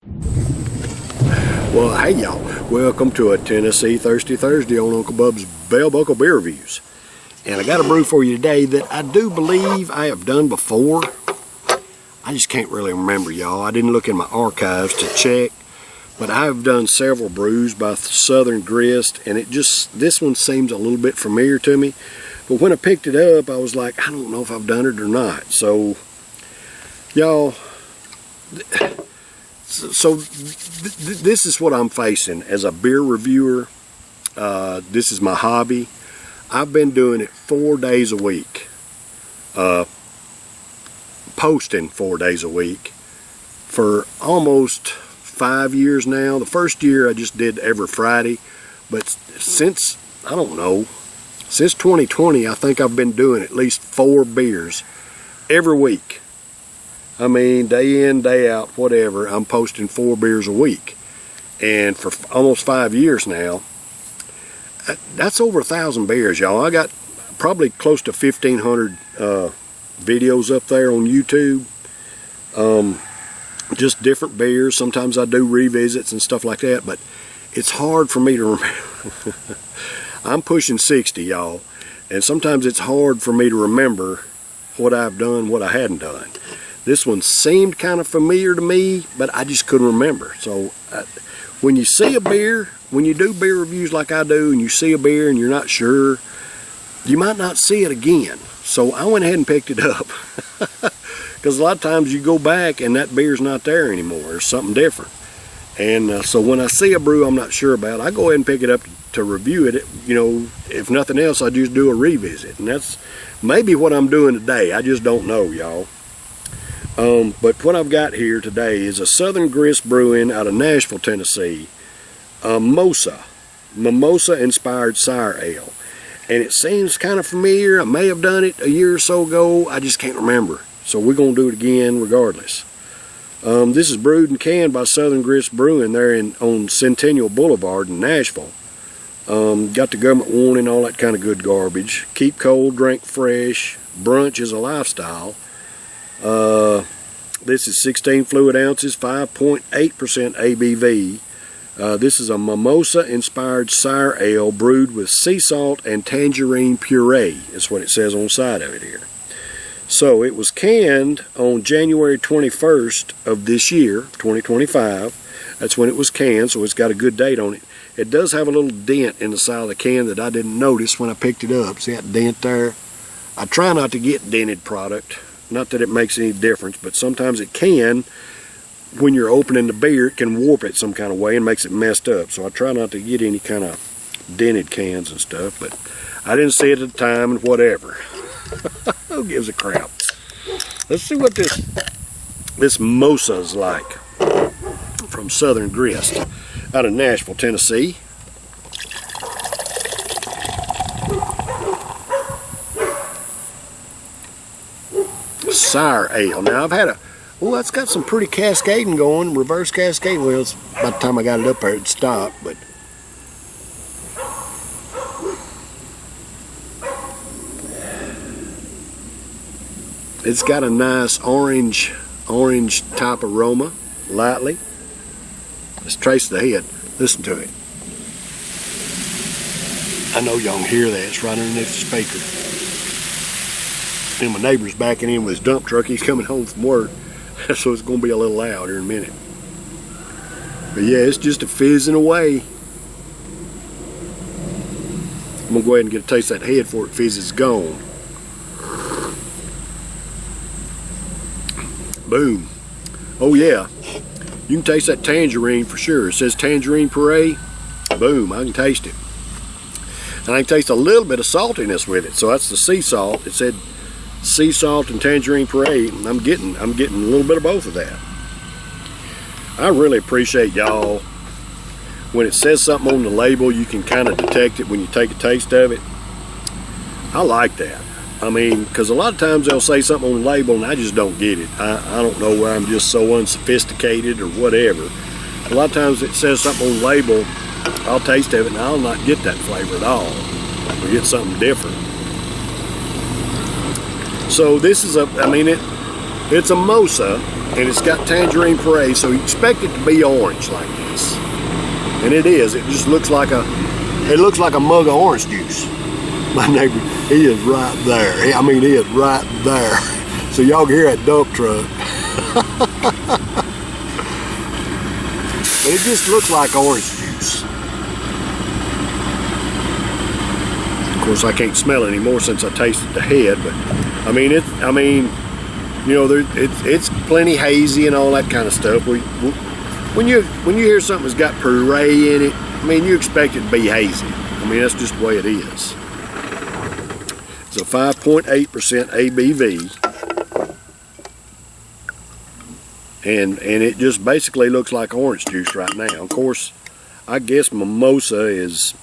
Well, hey y'all, welcome to a Tennessee Thirsty Thursday on Uncle Bub's Bell Buckle Beer Reviews. And I got a brew for you today that I do believe I have done before. I just can't really remember, y'all. I didn't look in my archives to check, but I've done several brews by Southern Grist, and this one seems a little bit familiar to me. But when I picked it up, I was like, I don't know if I've done it or not. So, y'all, this is what I'm facing as a beer reviewer. This is my hobby. I've been doing it 4 days a week, posting 4 days a week for almost 5 years now. The first year I just did every Friday, but since 2020, I think I've been doing at least 4 beers every week. I mean, day in, day out, whatever, I'm posting 4 beers a week. And for almost 5 years now, that's over 1,000 beers, y'all. I got probably close to 1,500 videos up there on YouTube. Just different beers. Sometimes I do revisits and stuff like that, but it's hard for me to remember. I'm pushing 60, y'all, and sometimes it's hard for me to remember what I've done, what I hadn't done. This one seemed kind of familiar to me, but I just couldn't remember. So when you see a beer, when you do beer reviews like I do, and you see a beer and you're not sure, you might not see it again. So I went ahead and picked it up. Because a lot of times you go back and that beer's not there anymore. There's something different. And so when I see a brew I'm not sure about, I go ahead and pick it up to review it. You know, if nothing else, I just do a revisit. And that's maybe what I'm doing today. I just don't know, y'all. But what I've got here today is a Southern Grist brewing out of Nashville, Tennessee. Mosa, Mimosa inspired sour ale. And it seems kind of familiar. I may have done it a year or so ago. I just can't remember. So we're going to do it again regardless. This is brewed and canned by Southern Grist Brewing there on Centennial Boulevard in Nashville. Got the government warning, all that kind of good garbage. Keep cold, drink fresh. Brunch is a lifestyle. This is 16 fluid ounces, 5.8% ABV. This is a Mimosa inspired sour ale brewed with sea salt and tangerine puree. That's what it says on the side of it here. So it was canned on January 21st of this year, 2025. That's when it was canned, so it's got a good date on it. It does have a little dent in the side of the can that I didn't notice when I picked it up. See that dent there? I try not to get dented product. Not that it makes any difference, but sometimes it can. When you're opening the beer, it can warp it some kind of way and makes it messed up. So I try not to get any kind of dented cans and stuff, but I didn't see it at the time and whatever. Who gives a crap? Let's see what this Mosa's like from Southern Grist out of Nashville, Tennessee. Sour ale. Now I've had that's got some pretty cascading going, reverse cascading. Well, it's by the time I got it up there it stopped, but it's got a nice orange type aroma, lightly. Let's trace the head. Listen to it. I know y'all can hear that. It's right underneath the speaker. And my neighbor's backing in with his dump truck. He's coming home from work, so it's going to be a little loud here in a minute. But yeah, it's just a fizzing away. I'm going to go ahead and get a taste of that head before it fizzes gone. Boom. Oh yeah, you can taste that tangerine for sure. It says tangerine puree. Boom, I can taste it. And I can taste a little bit of saltiness with it. So that's the sea salt. It said sea salt and tangerine puree. I'm getting a little bit of both of that. I really appreciate y'all. When it says something on the label, you can kind of detect it when you take a taste of it. I like that. I mean, because a lot of times they'll say something on the label and I just don't get it. I don't know where I'm just so unsophisticated or whatever. A lot of times it says something on the label, I'll taste of it and I'll not get that flavor at all. Or get something different. So this is it's a Mosa, and it's got tangerine puree, so you expect it to be orange like this. And it is. It just looks like a mug of orange juice. My neighbor, he is right there. I mean, he is right there. So y'all can hear that dump truck. But it just looks like orange juice. Of course, I can't smell it anymore since I tasted the head. But I mean, you know, it's plenty hazy and all that kind of stuff. When you hear something that's got puree in it, I mean, you expect it to be hazy. I mean, that's just the way it is. It's a 5.8% ABV. And it just basically looks like orange juice right now. Of course, I guess Mimosa is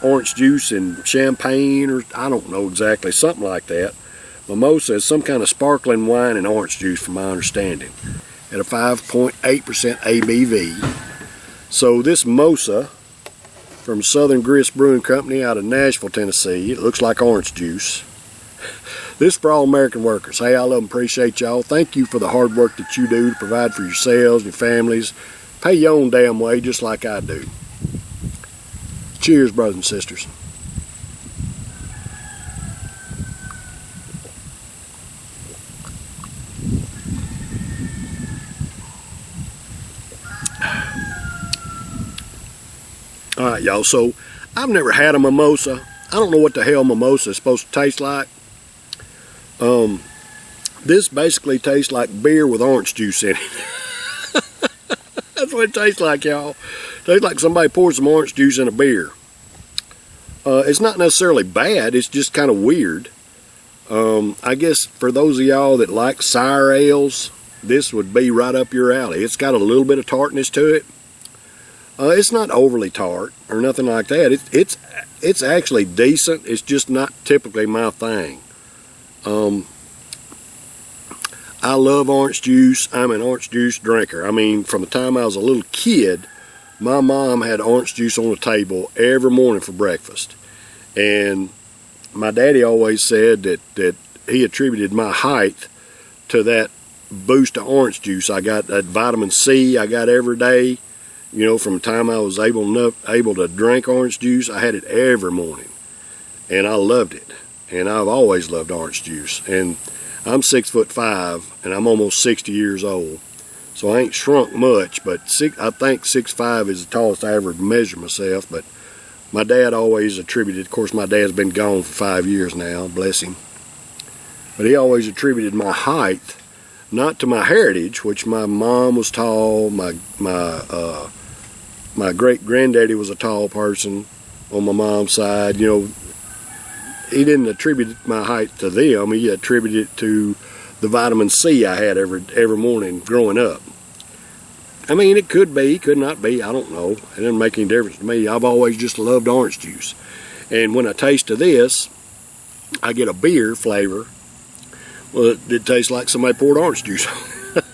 orange juice and champagne, or I don't know exactly, something like that. Mimosa is some kind of sparkling wine and orange juice from my understanding, at a 5.8% ABV. So this Mosa from Southern Grist Brewing Company out of Nashville, Tennessee, it looks like orange juice. This for all American workers. Hey, I love and appreciate y'all. Thank you for the hard work that you do to provide for yourselves, your families. Pay your own damn way just like I do. Cheers, brothers and sisters. Alright, y'all, so I've never had a mimosa. I don't know what the hell mimosa is supposed to taste like. This basically tastes like beer with orange juice in it. That's what it tastes like, y'all. It tastes like somebody poured some orange juice in a beer. It's not necessarily bad, it's just kind of weird. I guess for those of y'all that like sour ales, this would be right up your alley. It's got a little bit of tartness to it. It's not overly tart or nothing like that. It's actually decent. It's just not typically my thing. I love orange juice. I'm an orange juice drinker. I mean, from the time I was a little kid, my mom had orange juice on the table every morning for breakfast. And my daddy always said that he attributed my height to that boost of orange juice. I got that vitamin C I got every day. You know, from the time I was able to drink orange juice, I had it every morning. And I loved it. And I've always loved orange juice. And I'm 6'5", and I'm almost 60 years old. So I ain't shrunk much, but I think 6'5" is the tallest I ever measure myself. But my dad always attributed, of course my dad's been gone for 5 years now, bless him. But he always attributed my height, not to my heritage, which my mom was tall, my great-granddaddy was a tall person on my mom's side. You know, he didn't attribute my height to them. He attributed it to the vitamin C I had every morning growing up. I mean, it could be, could not be, I don't know. It doesn't make any difference to me. I've always just loved orange juice. And when I taste of this, I get a beer flavor. Well, it tastes like somebody poured orange juice on it.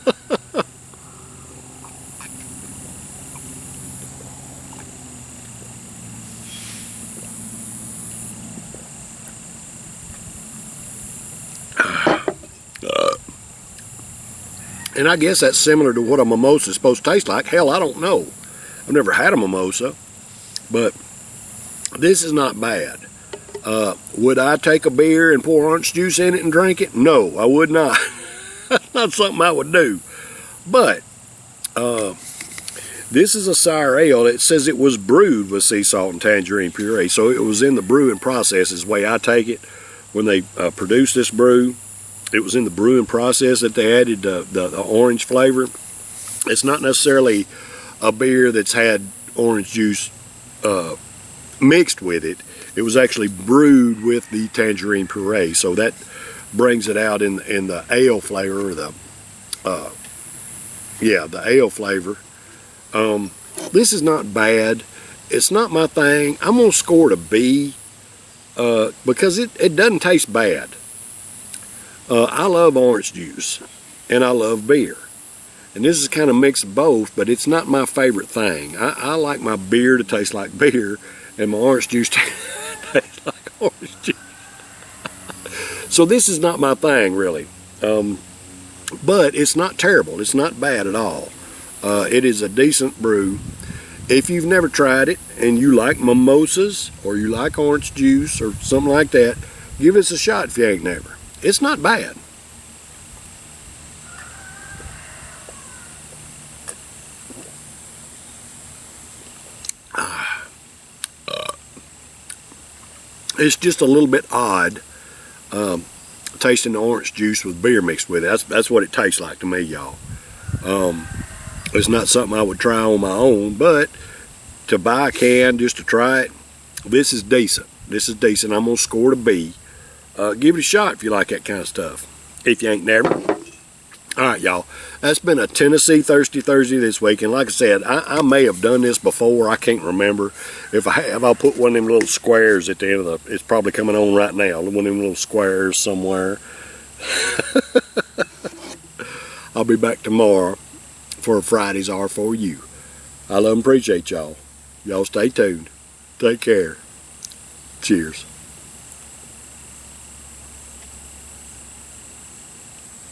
And I guess that's similar to what a mimosa is supposed to taste like. Hell, I don't know. I've never had a mimosa, but this is not bad. Would I take a beer and pour orange juice in it and drink it? No, I would not. That's not something I would do. But this is a sour ale. It says it was brewed with sea salt and tangerine puree, so it was in the brewing process is the way I take it. When they produced this brew, it was in the brewing process that they added the orange flavor. It's not necessarily a beer that's had orange juice mixed with it. It was actually brewed with the tangerine puree, so that brings it out in the ale flavor, or the ale flavor. This is not bad. It's not my thing. I'm gonna score it a B because it doesn't taste bad. I love orange juice and I love beer, and this is kind of mix of both, but it's not my favorite thing. I like my beer to taste like beer and my orange juice tastes like orange juice. So this is not my thing, really. But it's not terrible. It's not bad at all. It is a decent brew. If you've never tried it and you like mimosas or you like orange juice or something like that, give this a shot if you ain't never. It's not bad. It's just a little bit odd tasting the orange juice with beer mixed with it. That's what it tastes like to me, y'all. It's not something I would try on my own, but to buy a can just to try it, this is decent. This is decent. I'm going to score it a B. Give it a shot if you like that kind of stuff. If you ain't never. Alright, y'all. That's been a Tennessee Thirsty Thursday this week. And like I said, I may have done this before. I can't remember. If I have, I'll put one of them little squares at the end of the... It's probably coming on right now. One of them little squares somewhere. I'll be back tomorrow for Fridays Are For You. I love and appreciate y'all. Y'all stay tuned. Take care. Cheers.